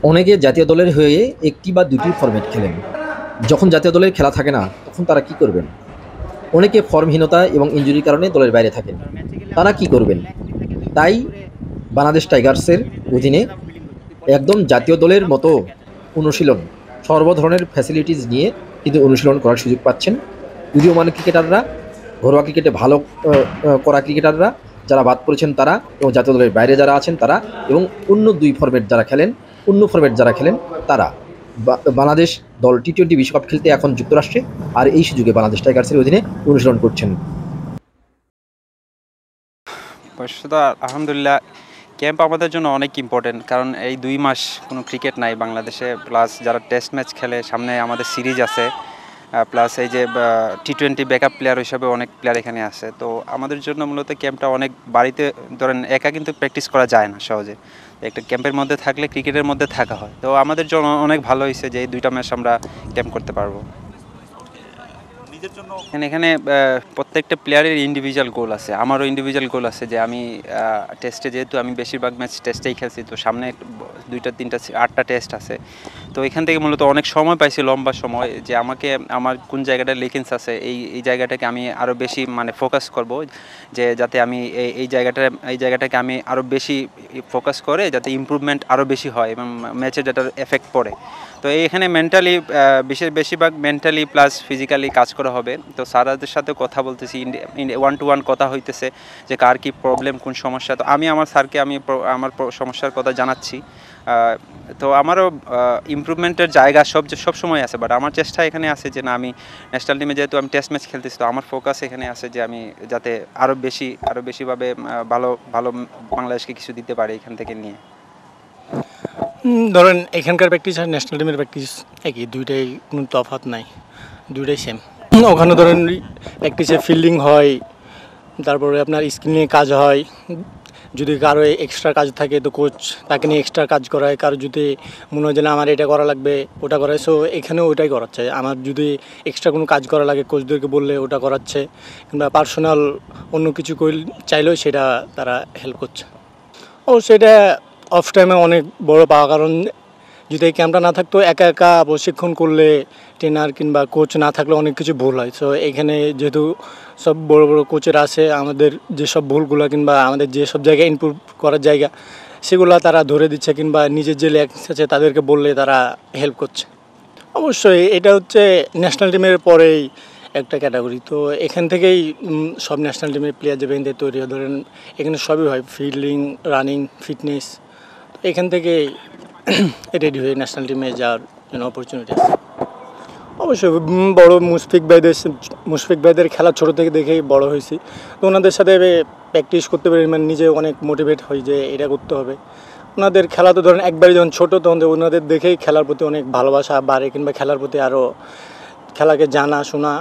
অনেকে জাতীয় দলের হয়ে একটি বা দুটি ফরম্যাট খেলেন। যখন জাতীয় দলের খেলা থাকে না, তখন তারা কি করবেন? অনেকে ফর্মহীনতা এবং ইনজুরির কারণে দলের বাইরে থাকেন। তারা কি করবেন? তাই বাংলাদেশ টাইগার্সের অধীনে একদম জাতীয় দলের মতো অনুশীলন, সর্ব ধরনের ফ্যাসিলিটিস নিয়ে কিন্তু অনুশীলন করার সুযোগ পাচ্ছেন উদীয়মান ক্রিকেটাররা, ঘরোয়া ক্রিকেটে ভালো করা ক্রিকেটাররা, যারা বাদ পড়েছেন তারা, এবং জাতীয় দলের বাইরে যারা আছেন তারা, এবং অন্য ২ ফরম্যাট যারা খেলেন, অন্য ফরম্যাট যারা খেলেন তারা। বাংলাদেশ দল টি-20 বিশ্বকাপ খেলতে এখন যুক্তরাষ্ট্রে, আর এই সুযোগে বাংলাদেশ টাইগার্সের অধীনে অনুশীলন করছেন। বস্তুত আলহামদুলিল্লাহ ক্যাম্প আমাদের জন্য অনেক ইম্পর্টেন্ট, কারণ এই ২ মাস কোনো ক্রিকেট নাই বাংলাদেশে, প্লাস যারা টেস্ট ম্যাচ খেলে, সামনে আমাদের সিরিজ আছে, প্লাস এই যে টি-20 ব্যাকআপ প্লেয়ার হিসাবে অনেক প্লেয়ার এখানে আছে। তো আমাদের জন্য মূলত ক্যাম্পটা অনেক, বাড়িতে ধরেন একা কিন্তু প্র্যাকটিস করা যায় না সহজে, একটা ক্যাম্পের মধ্যে থাকলে ক্রিকেটের মধ্যে থাকা হয়। তো আমাদের জন্য অনেক ভালো হয়েছে যে এই 2টা ম্যাচ আমরা ক্যাম্প করতে পারবো। এখানে প্রত্যেকটা প্লেয়ারের ইন্ডিভিজুয়াল গোল আছে, আমারও ইন্ডিভিজুয়াল গোল আছে যে আমি টেস্টে, যেহেতু আমি বেশিরভাগ ম্যাচ টেস্টেই খেলছি, তো সামনে 2টা 3টা 8টা টেস্ট আছে। তো এখান থেকে মূলত অনেক সময় পাইছি, লম্বা সময়, যে আমাকে আমার কোন জায়গাটা লেকিংস আছে এই জায়গাটাকে আমি আরও বেশি মানে ফোকাস করব, যে যাতে আমি এই জায়গাটাকে আমি আরও বেশি ফোকাস করে যাতে ইমপ্রুভমেন্ট আরও বেশি হয় এবং ম্যাচে যেটার এফেক্ট পড়ে। তো এইখানে মেন্টালি, বেশিরভাগ মেন্টালি প্লাস ফিজিক্যালি কাজ করা হবে। তো স্যারদের সাথে কথা বলতেছি, 1 to 1 কথা হইতেছে যে কার কী প্রবলেম, কোন সমস্যা। তো আমি আমার স্যারকে আমার সমস্যার কথা জানাচ্ছি। তো আমারও ইমপ্রুভমেন্টের জায়গা সব সময় আছে, বাট আমার চেষ্টা এখানে আছে যে না, আমি ন্যাশনাল টিমে যেহেতু আমি টেস্ট ম্যাচ খেলতেছি, তো আমার ফোকাস এখানে আছে যে আমি যাতে আরও বেশিভাবে ভালো ভালো বাংলাদেশকে কিছু দিতে পারি এখান থেকে নিয়ে। ধরেন এখানকার প্র্যাকটিস আর ন্যাশনাল টিমের প্র্যাকটিস একই, দুইটাই কোনো তফাৎ নাই, দুইটাই সেম। ওখানে ধরেন প্র্যাকটিসে ফিল্ডিং হয়, তারপরে আপনার স্কিল নিয়ে কাজ হয়। যদি কারো এক্সট্রা কাজ থাকে তো কোচ তাকে নিয়ে এক্সট্রা কাজ করায়, কারো যদি মনে হয় যে না আমার এটা করা লাগবে ওটা করায়, সো এখানেও ওটাই করাচ্ছে। আমার যদি এক্সট্রা কোনো কাজ করা লাগে কোচদেরকে বললে ওটা করাচ্ছে, কিংবা পার্সোনাল অন্য কিছু চাইলেও সেটা তারা হেল্প করছে। ও সেটা অফ টাইমে অনেক বড় পাওয়া, কারণ যদি এই ক্যাম্পটা না থাকতো, একা একা প্রশিক্ষণ করলে, ট্রেনার কিংবা কোচ না থাকলে অনেক কিছু ভুল হয়। সো এখানে যেহেতু সব বড় বড় কোচের আছে, আমাদের যেসব ভুলগুলো কিংবা আমাদের যেসব জায়গায় ইমপ্রুভ করার জায়গা সেগুলো তারা ধরে দিচ্ছে, কিংবা নিজের যে ল্যাক আছে তাদেরকে বললে তারা হেল্প করছে। অবশ্যই এটা হচ্ছে ন্যাশনাল টিমের পরেই একটা ক্যাটাগরি। তো এখান থেকেই সব ন্যাশনাল টিমের প্লেয়ার যেখান থেকে তৈরি হয়, ধরেন এখানে সবই হয়, ফিল্ডিং, রানিং, ফিটনেস। তো এখান থেকে রেডি হয়ে ন্যাশনাল টিমে যাওয়ার জন্য অপরচুনিটি আছে। অবশ্যই বড় মুশফিক ভাইদের খেলা ছোটো থেকে দেখেই বড় হয়েছি। তো ওনাদের সাথে প্র্যাকটিস করতে পারি, মানে নিজে অনেক মোটিভেট হই যে এটা করতে হবে। ওনাদের খেলা তো ধরেন একবারই যখন ছোটো, তখন ওনাদের দেখেই খেলার প্রতি অনেক ভালোবাসা বাড়ে, কিংবা খেলার প্রতি আরও খেলাকে জানা শোনা